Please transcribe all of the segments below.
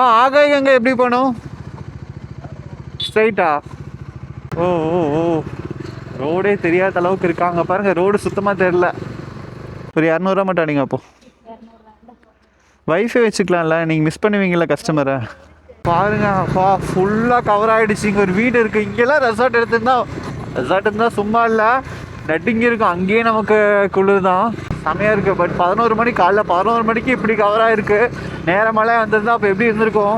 ஆகாய் அங்கே எப்படி போகணும்? ஸ்ட்ரைட்டா? ஓ ஓ ஓ, ரோடே தெரியாத அளவுக்கு இருக்காங்க பாருங்க. ரோடு சுத்தமாக தெரில. ஒரு 200 மட்டும் அடிங்க. அப்போ வைஃபை வச்சுக்கலாம்ல, நீங்கள் மிஸ் பண்ணுவீங்களா கஸ்டமரை? பாருங்க ஃபுல்லாக கவர் ஆகிடுச்சு. இங்கே ஒரு வீடு இருக்குது. இங்கெல்லாம் ரெசார்ட் இருந்தால் சும்மா இல்லை, நட்டிங்கி இருக்கும். அங்கேயே நமக்கு குளிர் தான், செமையாக இருக்குது. பட் 11 மணி, காலைல 11 மணிக்கு இப்படி கவர் ஆகிருக்கு. நேரமெல்லாம் வந்திருந்தா அப்போ எப்படி இருந்திருக்கும்?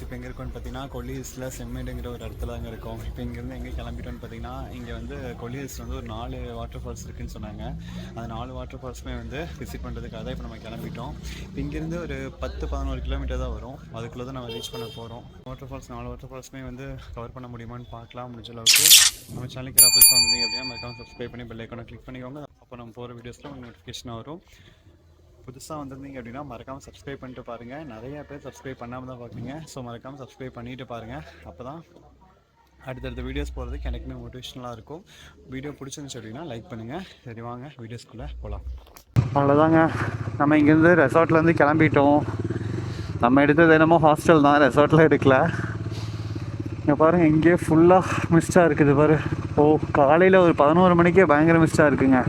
இப்போ எங்கே இருக்கோன்னு பார்த்தீங்கன்னா கொல்லி ஹில்ஸில் செம்மேடுங்கிற ஒரு இடத்துல அங்கே இருக்கோம். இப்போ இங்கேருந்து எங்கே கிளம்பிட்டோன்னு பார்த்தீங்கன்னா, இங்கே வந்து கொல்லி ஹில்ஸில் வந்து ஒரு 4 வாட்டர் ஃபால்ஸ் இருக்குதுன்னு சொன்னாங்க. அந்த 4 வாட்டர் ஃபால்ஸுமே வந்து விசிட் பண்ணுறதுக்காக தான் இப்போ நம்ம கிளம்பிட்டோம். இப்போ இங்கேருந்து ஒரு 10-11 கிலோமீட்டர் தான் வரும். அதுக்குள்ளே தான் நம்ம ரீச் பண்ண போகிறோம். வாட்டர் ஃபால்ஸ் 4 வாட்டர் ஃபால்ஸுமே வந்து கவர் பண்ண முடியுமான்னு பார்க்கலாம். முடிஞ்ச அளவுக்கு நம்ம சேனலுக்கு ஏதாவது புதுசாக வந்தீங்க அப்படின்னா மறக்காம சப்ஸ்கிரைப் பண்ணி பெல் ஐக்கானை கிளிக் பண்ணிக்கோங்க. அப்போ நம்ம போகிற வீடியோஸில் உங்களுக்கு நோட்டிஃபிகேஷன் வரும். புதுசாக வந்திருந்தீங்க அப்படின்னா மறக்காமல் சப்ஸ்கிரைப் பண்ணிட்டு பாருங்கள். நிறைய பேர் சப்ஸ்கிரைப் பண்ணாமல் தான் பார்க்குறீங்க. ஸோ மறக்காமல் சப்ஸ்கிரைப் பண்ணிவிட்டு பாருங்கள். அப்போ தான் அடுத்தடுத்த வீடியோஸ் போகிறதுக்கு எனக்குமே மோட்டிவேஷனலாக இருக்கும். வீடியோ பிடிச்சிருந்துச்சு அப்படின்னா லைக் பண்ணுங்கள். சரி வாங்க வீடியோஸ்குள்ளே போகலாம். அவ்வளோதாங்க, நம்ம இங்கேருந்து ரெசார்ட்லேருந்து கிளம்பிட்டோம். நம்ம எடுத்தது என்னமோ ஹாஸ்டல் தான், ரெசார்ட்டில் எடுக்கல. இங்கே பாருங்கள், இங்கேயே ஃபுல்லாக மிஸ்டாக இருக்குது பாரு. ஓ, காலையில் ஒரு 11 மணிக்கே பயங்கர மிஸ்டாக இருக்குங்க.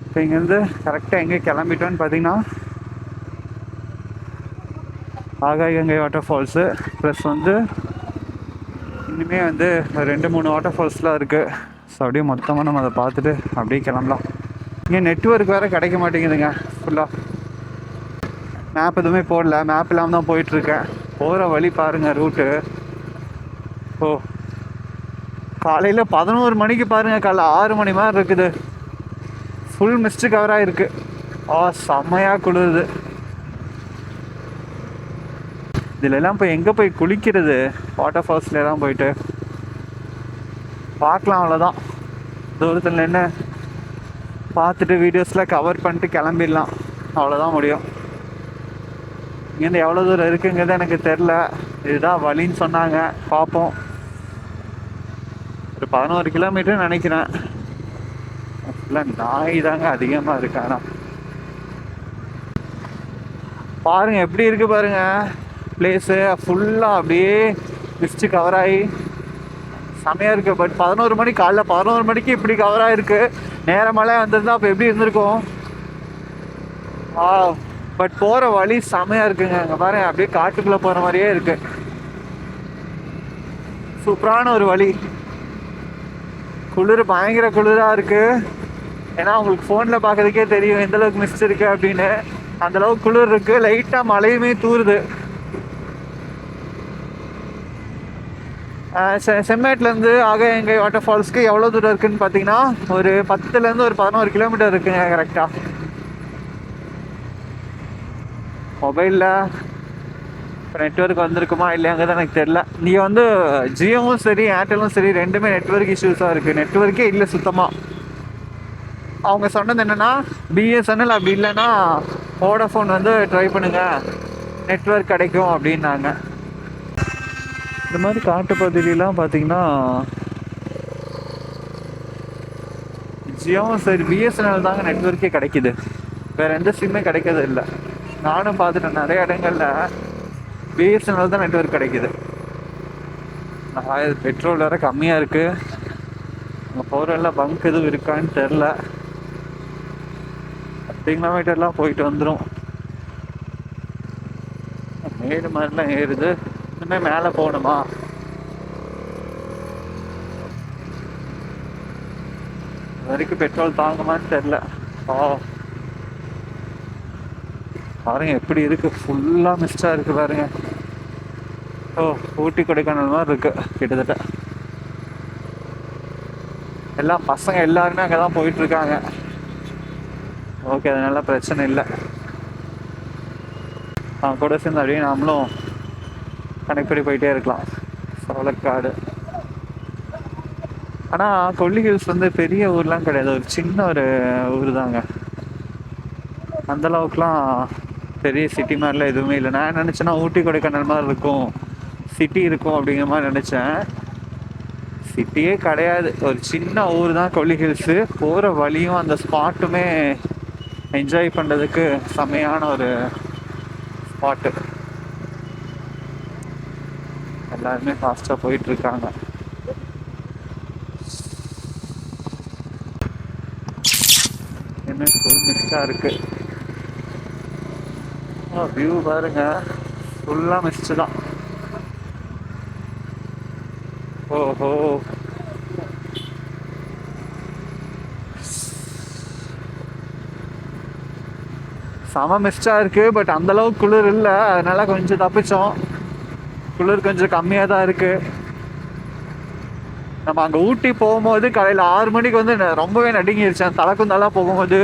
இப்போ இங்கேருந்து கரெக்டாக எங்கே கிளம்பிட்டோன்னு பார்த்தீங்கன்னா, ஆகாய் கங்கை வாட்டர் ஃபால்ஸு ப்ளஸ் வந்து இனிமேல் வந்து 2-3 வாட்டர் ஃபால்ஸ்லாம் இருக்குது. ஸோ அப்படியே மொத்தமாக நம்ம அதை பார்த்துட்டு அப்படியே கிளம்பலாம். இங்கே நெட்வொர்க் வேறு கிடைக்க மாட்டேங்குதுங்க. ஃபுல்லாக மேப் எதுவுமே போடல, மேப் இல்லாமல் தான் போயிட்டுருக்கேன். போகிற வழி பாருங்கள், ரூட்டு. ஓ, காலையில் 11 மணிக்கு பாருங்கள், காலைல 6 மணி மாதிரி இருக்குது. ஃபுல் மிஸ்ட்டு கவராக இருக்குது. செம்மையாக குளிருது. இதிலெல்லாம் இப்போ எங்கே போய் குளிக்கிறது? வாட்டர் ஃபால்ஸ்லாம் போயிட்டு பார்க்கலாம். அவ்வளோதான், தூரத்தில் என்ன பார்த்துட்டு வீடியோஸில் கவர் பண்ணிட்டு கிளம்பிடலாம். அவ்வளோதான் முடியும். இங்கேருந்து எவ்வளோ தூரம் இருக்குங்கிறது எனக்கு தெரில. இதுதான் வழின்னு சொன்னாங்க, பார்ப்போம். ஒரு 11 கிலோமீட்டர் நினைக்கிறேன். ஃபுல்லாக நாய் தாங்க அதிகமாக இருக்கு. ஆனால் பாருங்கள் எப்படி இருக்குது பாருங்கள் பிளேஸு. ஃபுல்லாக அப்படியே மிஸ்ட்டு கவர் ஆகி செமையாக இருக்குது. பட் 11 மணி, காலைல 11 மணிக்கு இப்படி கவர் ஆகிருக்கு. நேரமெல்லாம் வந்திருந்தா அப்போ எப்படி இருந்திருக்கும்? பட் போகிற வழி செமையாக இருக்குங்க. அங்கே பாருங்கள், அப்படியே காட்டுக்குள்ளே போகிற மாதிரியே இருக்குது. சூப்பரான ஒரு வழி. குளிர் பயங்கர குளிராக இருக்குது. ஏன்னா உங்களுக்கு ஃபோனில் பார்க்குறதுக்கே தெரியும் எந்தளவுக்கு மிஸ்ட் இருக்குது அப்படின்னு. அந்தளவுக்கு குளிர் இருக்குது. லைட்டாக மழையுமே தூருது. செம்மேட்லேருந்து ஆகாய் கங்கை வாட்டர் ஃபால்ஸ்க்கு எவ்வளோ தூரம் இருக்குதுன்னு பார்த்தீங்கன்னா, ஒரு 10லேருந்து ஒரு 11 கிலோமீட்டர் இருக்குங்க கரெக்டாக. மொபைலில் இப்போ நெட்வொர்க் வந்திருக்குமா இல்லையாங்கிறது எனக்கு தெரில. நீங்கள் வந்து ஜியோவும் சரி ஏர்டெல்லும் சரி ரெண்டுமே நெட்வொர்க் இஷ்யூஸாக இருக்குது. நெட்வொர்க்கே இல்லை சுத்தமாக. அவங்க சொன்னது என்னென்னா, பிஎஸ்என்எல் அப்படி இல்லைன்னா வோடாஃபோன் வந்து ட்ரை பண்ணுங்கள், நெட்வொர்க் கிடைக்கும் அப்படின்னாங்க. இந்த மாதிரி காட்டுப்பகுதியிலாம் பார்த்தீங்கன்னா ஜியோவும் சரி பிஎஸ்என்எல் தாங்க நெட்வொர்க்கே கிடைக்கிது. வேறு எந்த சிம்மே கிடைக்கிறது இல்லை. நானும் பார்த்துட்டேன், நிறைய இடங்களில் பிஎஸ்என்எல் தான் நெட்வொர்க் கிடைக்கிது. பெட்ரோல் வேறு கம்மியாக இருக்குது. அங்கே போகிறெல்லாம் பங்க் எதுவும் இருக்கான்னு தெரில. 10 கிலோமீட்டர்லாம் போயிட்டு வந்துடும். மேடு மாதிரிலாம் ஏறுது. இன்னுமே மேலே போகணுமா? வரைக்கும் பெட்ரோல் தாங்குமான்னு தெரில. பாருங்க எப்படி இருக்குது, ஃபுல்லாக மிஸ்டாக இருக்குது பாருங்க. ஊட்டி கொடைக்கானல் மாதிரி இருக்குது கிட்டத்தட்ட. எல்லாம் பசங்க எல்லாருமே அங்கே தான் போயிட்டுருக்காங்க. ஓகே, அதனால பிரச்சனை இல்லை. கூட சேர்ந்து அப்படியே நாமளும் கனெக்ட் பண்ணி போயிட்டே இருக்கலாம். சோளக்காடு ஆனால் கொல்லி ஹில்ஸ் வந்து பெரிய ஊர்லாம் கிடையாது, ஒரு சின்ன ஒரு ஊர் தாங்க. அந்தளவுக்குலாம் பெரிய சிட்டி மாதிரிலாம் எதுவுமே இல்லை. நான் நினச்சேன்னா ஊட்டி கொடைக்கானல் மாதிரி இருக்கும், சிட்டி இருக்கும் அப்படிங்கிற மாதிரி நினச்சேன். சிட்டியே கிடையாது, ஒரு சின்ன ஊர் தான் கொல்லி ஹில்ஸு. போகிற வழியும் அந்த ஸ்பாட்டுமே என்ஜாய் பண்ணுறதுக்கு செம்மையான ஒரு ஸ்பாட்டு. எல்லாருமே ஃபாஸ்ட்டாக போயிட்டுருக்காங்க. என்ன ஃபுல் மிஸ்டாக இருக்குது. வியூ பாருங்க, ஃபுல்லாக மிஸ்டு தான். ஓஹோ, செம மிஸ்டாக இருக்குது. பட் அந்தளவுக்கு குளிர் இல்லை, அதனால கொஞ்சம் தப்பிச்சோம். குளிர் கொஞ்சம் கம்மியாக தான் இருக்குது. நம்ம அங்கே ஊட்டி போகும்போது காலையில் 6 மணிக்கு வந்து ரொம்பவே நடுங்கிருச்சேன். தலைக்குந்தெல்லாம் போகும்போது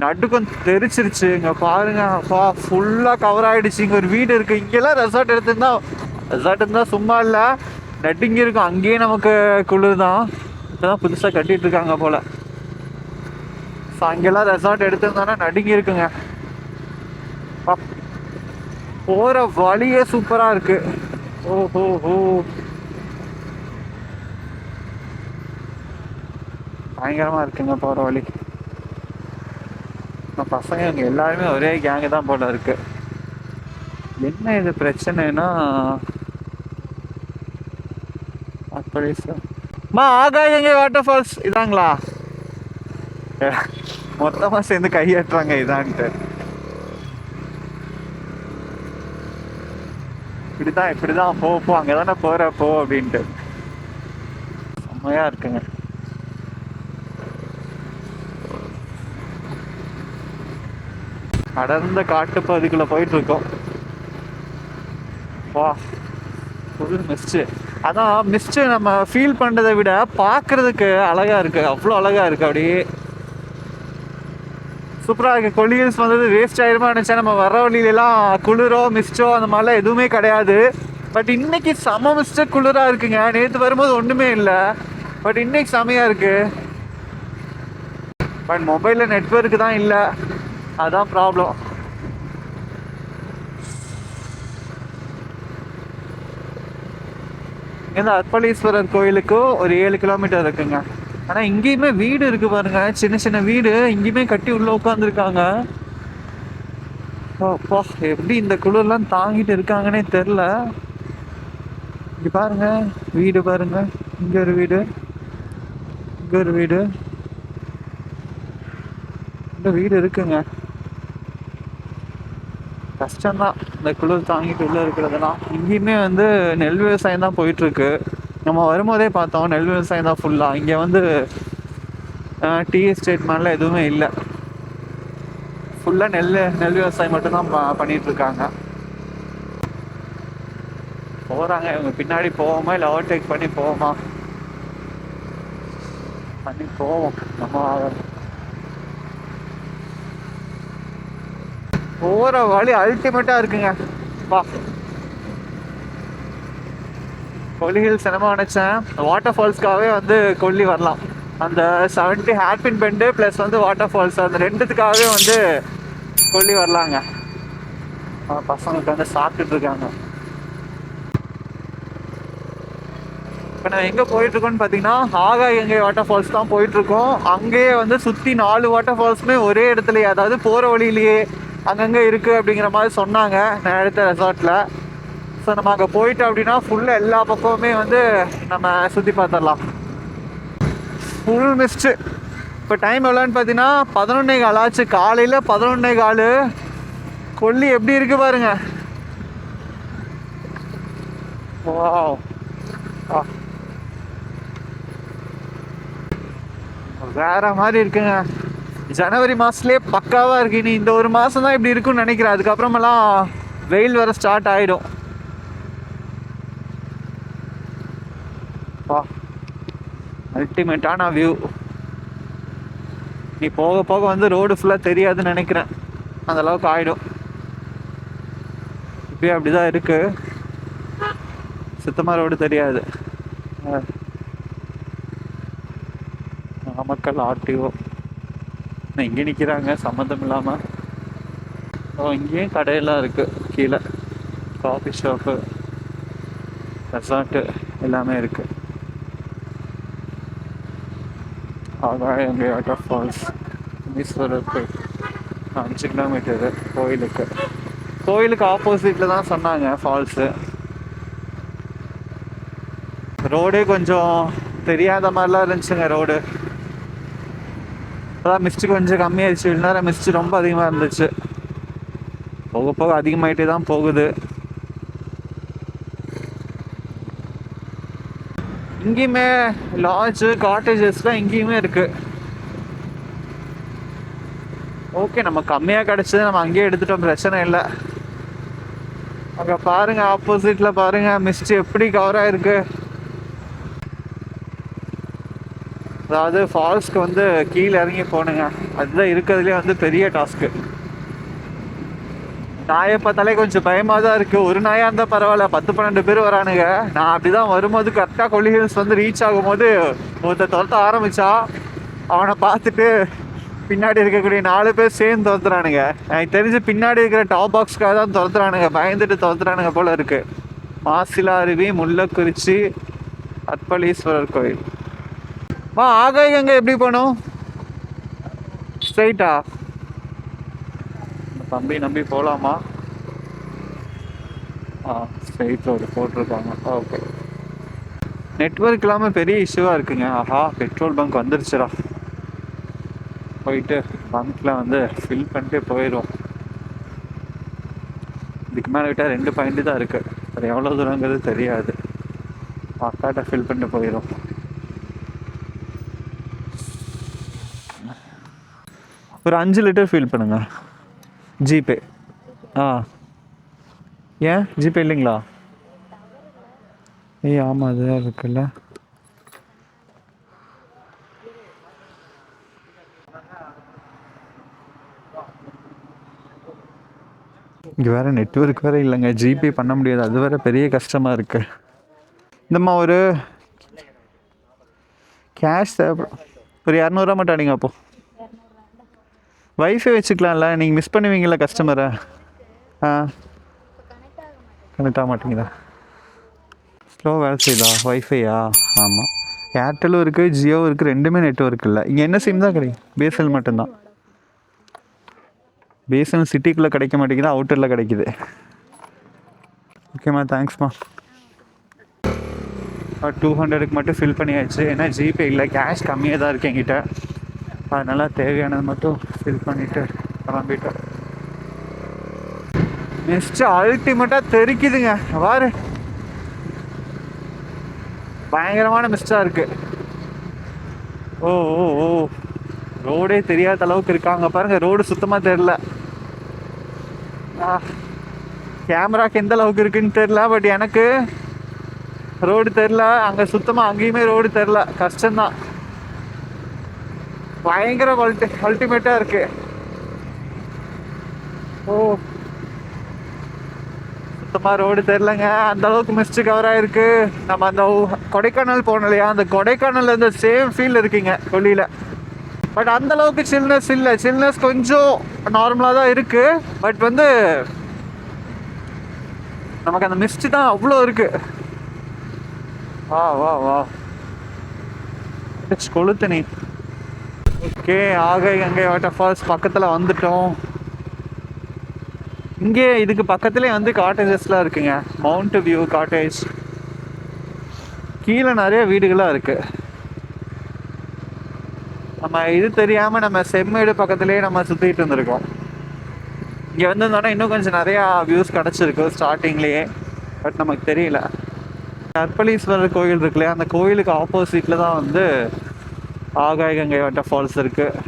நடுக்கும் தெரிச்சிருச்சு. இங்கே பாருங்க, அப்பா ஃபுல்லாக கவர் ஆகிடுச்சு. இங்கே ஒரு வீடு இருக்குது. இங்கெல்லாம் ரெசார்ட் இருந்தால் சும்மா இல்லை, நடுங்கி இருக்கும். அங்கேயே நமக்கு குளிர் தான். இப்போ தான் புதுசாக கட்டிகிட்டு இருக்காங்க போல். ஸோ அங்கெல்லாம் ரெசார்ட் எடுத்திருந்தோன்னா நடுங்கி இருக்குங்க. போகிற வழியே சூப்பராக இருக்குது. ஓஹோ ஹோ, பயங்கரமாக இருக்குங்க போகிற வழி. பசங்க இங்கே எல்லாருமே ஒரே கேங்கு தான் போல இருக்கு. என்ன இது பிரச்சனைனா, ஆகாயங்க வாட்டர் ஃபால்ஸ் இதாங்களா? மொத்தமாக சேர்ந்து கையேற்றுறாங்க இதான்ட்டு. இப்படிதான் போ அங்கே தானே போகிற போ அப்படின்ட்டு. செம்மையாக இருக்குங்க. அடர்ந்த காட்டுப்பகுதிக்குள்ளே போயிட்டு இருக்கோம். வா, ஃபுல் மிஸ்டு. அதான் மிஸ்டு நம்ம ஃபீல் பண்ணுறதை விட பார்க்குறதுக்கு அழகாக இருக்குது, அவ்வளோ அழகாக இருக்குது. அப்படியே சூப்பராக இருக்குது. கொல்லி ஹில்ஸ் வந்தது வேஸ்ட் ஆகிடுமா நினச்சா, நம்ம வர வழியிலலாம் குளிரோ மிஸ்டோ அந்த மாதிரிலாம் எதுவுமே கிடையாது. பட் இன்னைக்கு செம மிஸ்டு குளிராக இருக்குங்க. நேற்று வரும்போது ஒன்றுமே இல்லை, பட் இன்னைக்கு செமையாக இருக்குது. பட் மொபைலில் நெட்வொர்க்கு தான் இல்லை, அதான் ப்ராப்ளம். இந்த அர்ப்பளீஸ்வரர் கோயிலுக்கு ஒரு 7 கிலோமீட்டர் இருக்குங்க. ஆனால் இங்கேயுமே வீடு இருக்கு பாருங்க, சின்ன சின்ன வீடு இங்கேயுமே கட்டி உள்ள உட்காந்துருக்காங்க. அப்பா, எப்படி இந்த குளிர்லாம் தாங்கிட்டு இருக்காங்கன்னே தெரில. இங்க பாருங்க, வீடு பாருங்க, இங்க ஒரு வீடு, இங்க ஒரு வீடு, இந்த வீடு இருக்குங்க. கஷ்டம்தான் இந்த குளிர் தாங்கிட்டு உள்ள இருக்கிறதுலாம். இங்கேயுமே வந்து நெல் விவசாயம் தான் போயிட்டு இருக்கு. நம்ம வரும்போதே பார்த்தோம், நெல் விவசாயம் தான் ஃபுல்லாக. இங்கே வந்து டீ எஸ்டேட் மாதிரிலாம் எதுவுமே இல்லை, ஃபுல்லாக நெல் விவசாயம் மட்டும்தான் பண்ணிட்டு இருக்காங்க. போகிறாங்க இவங்க பின்னாடி போவோமா இல்லை ஓவர்டேக் பண்ணி போவோமா? பண்ணி போவோம். நம்ம போகிற வழி அல்டிமேட்டாக இருக்குங்க. வா, கொல்லி ஹில்ஸ் என்னமோ நினச்சேன், வாட்டர் ஃபால்ஸ்க்காகவே வந்து கொல்லி வரலாம். அந்த 70 ஹேர்பின் பெண்டு ப்ளஸ் வந்து வாட்டர் ஃபால்ஸ், அந்த ரெண்டுத்துக்காகவே வந்து கொல்லி வரலாங்க. பசங்களுக்கு வந்து சாப்பிட்டுட்டு இருக்காங்க. இப்போ நான் எங்கே போயிட்டுருக்கோன்னு பார்த்தீங்கன்னா, ஆகாயங்கை வாட்டர் ஃபால்ஸ் தான் போயிட்டுருக்கோம். அங்கேயே வந்து சுற்றி 4 வாட்டர் ஃபால்ஸுமே ஒரே இடத்துலையே, அதாவது போகிற வழியிலேயே அங்கங்கே இருக்குது அப்படிங்கிற மாதிரி சொன்னாங்க நான் எடுத்த ரெசார்ட்டில். ஸோ நம்ம அங்கே போயிட்டோம் அப்படின்னா ஃபுல்லாக எல்லா பக்கமுமே வந்து நம்ம சுற்றி பார்த்துடலாம். Full missed. இப்போ டைம் எவ்வளோன்னு பார்த்தீங்கன்னா 11:15 ஆச்சு. காலையில் 11:15. கொல்லி எப்படி இருக்கு பாருங்க. வாவ், வேற மாதிரி இருக்குங்க. ஜனவரி மாதத்துலேயே பக்காவாக இருக்கு. இனி இந்த ஒரு மாதம் தான் இப்படி இருக்குன்னு நினைக்கிறேன். அதுக்கப்புறமெல்லாம் வெயில் வர ஸ்டார்ட் ஆகிடும். அல்டிமேட்டான வியூ. நீ போக போக வந்து ரோடு ஃபுல்லாக தெரியாதுன்னு நினைக்கிறேன், அந்த அளவுக்கு ஆகிடும். இப்போயே அப்படிதான் இருக்கு, சுத்தமாக ரோடு தெரியாது. நாமக்கல் ஆர்டிஓ இங்கே நிற்கிறாங்க சம்மந்தம் இல்லாமல். இங்கேயும் கடையெல்லாம் இருக்குது, கீழே காஃபி ஷாப்பு, ரெசார்ட்டு எல்லாமே இருக்குது. ஆகாயங்கை வாட்டர் ஃபால்ஸ் ஈஸ்வரர் கோயில் 5 கிலோமீட்டரு கோயிலுக்கு ஆப்போசிட்டில் தான் சொன்னாங்க ஃபால்ஸு. ரோடே கொஞ்சம் தெரியாத மாதிரிலாம் இருந்துச்சுங்க. ரோடு அதான் மிஸ்ட்டு கொஞ்சம் கம்மியாகிடுச்சு. இவ்வளோ நேரம் மிஸ்ட்டு ரொம்ப அதிகமாக இருந்துச்சு. போக போக அதிகமாகிட்டே தான் போகுது. இங்கேயுமே லாட்ஜு காட்டேஜஸ்லாம் இங்கேயுமே இருக்குது. ஓகே, நம்ம கம்மியாக கிடச்சது நம்ம அங்கேயே எடுத்துட்டோம், பிரச்சனை இல்லை. அங்கே பாருங்கள், ஆப்போசிட்டில் பாருங்கள் மிஸ்ட் எப்படி கவர் ஆகிருக்கு. அதாவது ஃபால்ஸ்க்கு வந்து கீழே இறங்கி போகணுங்க, அதுதான் இருக்கிறதுலே வந்து பெரிய டாஸ்க்கு. நாயை பார்த்தாலே கொஞ்சம் பயமாக தான் இருக்குது. ஒரு நாயாக இருந்தால் பரவாயில்ல, 10-12 பேர் வரானுங்க. நான் அப்படி தான் வரும்போது கரெக்டாக கொல்லி ஹில்ஸ் வந்து ரீச் ஆகும்போது ஒருத்தர் துரத்த ஆரம்பித்தா, அவனை பார்த்துட்டு பின்னாடி இருக்கக்கூடிய 4 பேர் சேர்ந்து துரத்துறானுங்க. எனக்கு தெரிஞ்சு பின்னாடி இருக்கிற டாப் பாக்ஸ்க்காக தான் துரத்துறானுங்க, பயந்துட்டு துரத்துறானுங்க போல் இருக்குது. மாசிலா அருவி, முள்ளக்குறிச்சி, அற்பளீஸ்வரர் கோயில். ஆகாயங்க எப்படி போகணும்? ஸ்ட்ரைட்டா? தம்பி நம்பி போகலாமா? ஸ்ட்ரைட் ரோடு போட்டிருக்காங்க. ஓகே, நெட்வொர்க் இல்லாமல் பெரிய இஷ்யூவாக இருக்குங்க. ஆஹா, பெட்ரோல் பங்க் வந்துருச்சுடா. போயிட்டு பங்க்கில் வந்து ஃபில் பண்ணிட்டு போயிடுவோம். இதுக்கு மேலே விட்டால் 2 பாயிண்ட்டு தான் இருக்குது. அது எவ்வளோ தூரங்கிறது தெரியாது. அக்காட்ட ஃபில் பண்ணிட்டு போயிடும். ஒரு 5 லிட்டர் ஃபில் பண்ணுங்க. ஜிபே. ஏன் ஜிபே இல்லைங்களா? ஆமாம், அதுதான் இருக்குல்ல. இங்கே வேறு நெட்வொர்க் வேறு இல்லைங்க, ஜிபே பண்ண முடியாது. அது வேறு பெரிய கஷ்டமாக இருக்குது. இந்தம்மா ஒரு கேஷ் தேவைப்படும். ஒரு 200 மட்டும் அடிங்க. அப்போது வைஃபை வச்சுக்கலாம்ல, நீங்கள் மிஸ் பண்ணுவீங்களா கஸ்டமரை? கனெக்ட் ஆக மாட்டேங்குதா? ஸ்லோ வேலை செய்யுதா வைஃபையா? ஆமாம், ஏர்டெல்லும் இருக்குது, ஜியோவும் இருக்குது, ரெண்டுமே நெட்வொர்க் இல்லை. இங்கே என்ன சிம் தான் கிடைக்கும்? பிஎஸ்எல் மட்டும்தான். பிஎஸ்எல் சிட்டிக்குள்ளே கிடைக்க மாட்டேங்குது, அவுட்டரில் கிடைக்குது. ஓகேம்மா, தேங்க்ஸ்மா. 200க்கு மட்டும் ஃபில் பண்ணியாச்சு. ஏன்னா ஜிபே இல்லை, கேஷ் கம்மியாக தான் இருக்குது என்கிட்ட. அதனால் தேவையானது மட்டும் ஃபில் பண்ணிவிட்டு கிளம்பிட்டோம். நெக்ஸ்ட்டு அல்டிமேட்டாக தெரிக்குதுங்க. வாரு, பயங்கரமான மிஸ்டாக இருக்குது. ஓ ஓ ஓ ரோடே தெரியாத அளவுக்கு இருக்காங்க பாருங்கள். ரோடு சுத்தமாக தெரில. கேமராக்கு எந்த அளவுக்கு இருக்குன்னு தெரில, பட் எனக்கு ரோடு தெரில. அங்கே சுத்தமாக அங்கேயுமே ரோடு தெரில, கஷ்டம்தான். பயங்கர அல்டிமேட்டாக இருக்குது. ஓ, சுத்தமாக ரோடு தெரிலங்க, அந்த அளவுக்கு மிஸ்டு கவர் ஆகிருக்கு. நம்ம அந்த கொடைக்கானல் போனோம் இல்லையா, அந்த கொடைக்கானலில் இந்த சேம் ஃபீல் இருக்குங்க கொல்லியில். பட் அந்த அளவுக்கு சில்னஸ் இல்லை. சில்னஸ் கொஞ்சம் நார்மலாக தான் இருக்குது. பட் வந்து நமக்கு அந்த மிஸ்டு தான் அவ்வளோ இருக்குது. வா வா வா கொளுத்து நீ. ஓகே, ஆகாயங்கை வாட்டர் ஃபால்ஸ் பக்கத்தில் வந்துட்டோம். இங்கே இதுக்கு பக்கத்துலேயே வந்து காட்டேஜஸ்லாம் இருக்குங்க. Mount view cottage. கீழே நிறைய வீடுகளாக இருக்குது. நம்ம இது தெரியாமல் நம்ம செம்மேடு பக்கத்துலேயே நம்ம சுற்றிட்டு இருந்திருக்கோம். இங்கே வந்திருந்தோன்னா இன்னும் கொஞ்சம் நிறையா வியூஸ் கிடச்சிருக்கு ஸ்டார்டிங்லேயே, பட் நமக்கு தெரியல. அற்பளீஸ்வரர் கோயில் இருக்கு இல்லையா, அந்த கோயிலுக்கு ஆப்போசிட்டில் தான் வந்து ஆகாயங்கை வாட்டர் ஃபால்ஸ் இருக்குது.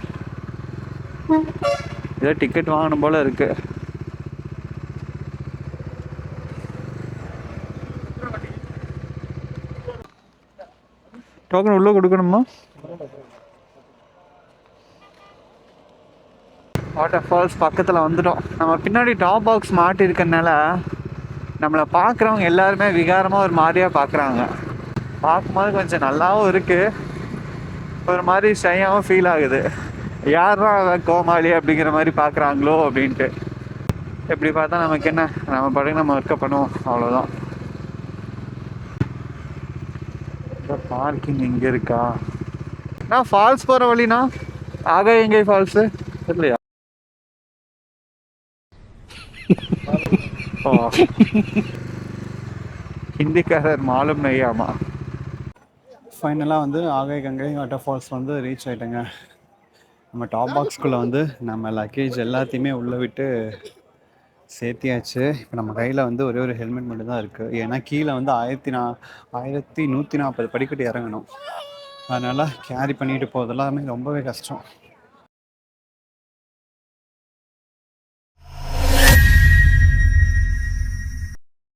ஏதோ டிக்கெட் வாங்கணும் போல் இருக்குது. டோக்கன் உள்ளே கொடுக்கணுமா? வாட்டர் ஃபால்ஸ் பக்கத்தில் வந்துட்டோம். நம்ம பின்னாடி டாப் பாக்ஸ் மாட்டி இருக்கனால நம்மளை பார்க்குறவங்க எல்லாருமே விகாரமாக ஒரு மாதிரியாக பார்க்குறாங்க. பார்க்கும்போது கொஞ்சம் நல்லாவும் இருக்குது. ஒரு மாதிரி ஷையாகவும் ஃபீல் ஆகுது. யாரா அவன் கோமாளி அப்படிங்கிற மாதிரி பார்க்குறாங்களோ அப்படின்ட்டு. எப்படி பார்த்தா நமக்கு என்ன, நம்ம பாட்டுக்கு நம்ம ஒர்க்கை பண்ணுவோம், அவ்வளோதான். பார்க்கிங் இங்கே இருக்கா? நான் ஃபால்ஸ் போகிற வழினா ஆகாயங்கை ஃபால்ஸு இல்லையா? ஓ, ஹிந்திக்காரர் மாலும் நெய்யாமா. ஃபைனலாக வந்து ஆகாய கங்கை வாட்டர் ஃபால்ஸ் வந்து ரீச் ஆகிட்டேங்க. நம்ம டாப் பாக்ஸ்குள்ளே வந்து நம்ம லக்கேஜ் எல்லாத்தையுமே உள்ளே விட்டு சேர்த்தியாச்சு. இப்போ நம்ம கையில் வந்து ஒரே ஒரு ஹெல்மெட் மட்டும் தான் இருக்குது. ஏன்னா கீழே வந்து 1140 படிக்கட்டு இறங்கணும். அதனால் கேரி பண்ணிட்டு போகிறதெல்லாமே ரொம்பவே கஷ்டம்.